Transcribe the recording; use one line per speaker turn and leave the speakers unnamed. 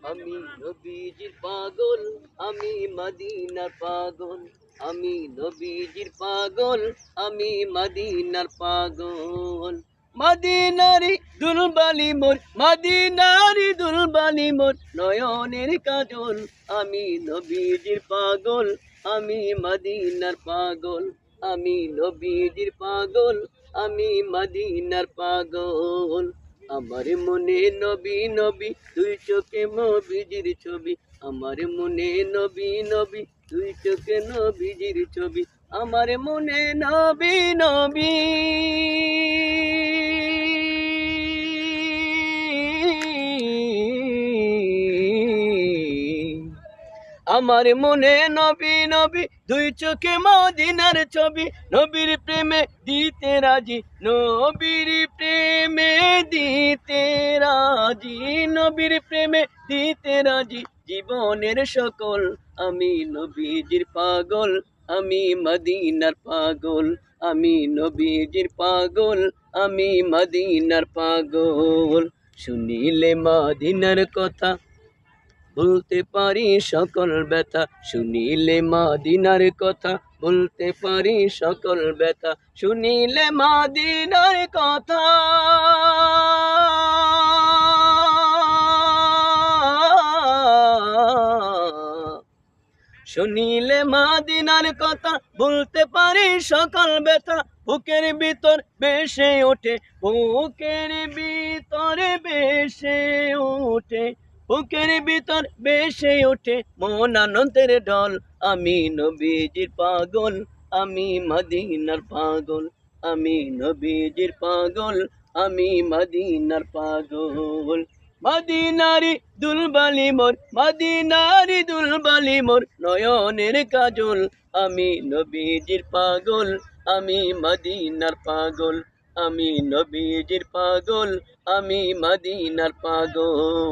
আমি নবীজির পাগল, আমি মদিনার পাগল, আমি নবীজির পাগল, আমি মদিনার পাগল। মদিনারি দুলবালি মোর, মদিনারি দুলবালি মোর, নয়নের কাজল। আমি নবীজির পাগল, আমি মদিনার পাগল, আমি নবীজির পাগল, আমি মদিনার পাগল। আমার মনে নবী নবী দুই চোখে নবীজির ছবি, আমার মনে নবী নবী দুই চোখে নবীজির ছবি, আমার মনে নবী নবী। আমার মনে নবী নবী দুই চোখে মদিনার ছবি, নবীর প্রেমে দিতে রাজি, নবীর প্রেমে দিতে রাজি, নবীর প্রেমে দিতে রাজি জীবনের সকল। আমি নবীজির পাগল, আমি মদিনার পাগল, আমি নবীজির পাগল, আমি মদিনার পাগল। শুনিলে মদিনার কথা বলতে পারি সকল ব্যথা, শুনিলে মদিনার কথা বলতে পারি সকল ব্যথা, শুনিলে মদিনার কথা। শুনিলে মদিনার কথা বলতে পারি সকল ব্যথা, বুকের ভিতর বেশে ওঠে, বুকের ভিতরে বেশে ওঠে, বুকের ভিতর বেশে ওঠে মন আনন্দের ঢল। আমি নবীজির পাগল, আমি মদিনার পাগল, আমি নবীজির পাগল, আমি মদিনার পাগল। মদিনারি দুলবালি মোর, মদিনারি দুলবালি মোর, নয়নের কাজল। আমি নবীজির পাগল, আমি মদিনার পাগল, আমি নবীজির পাগল, আমি মদিনার পাগল।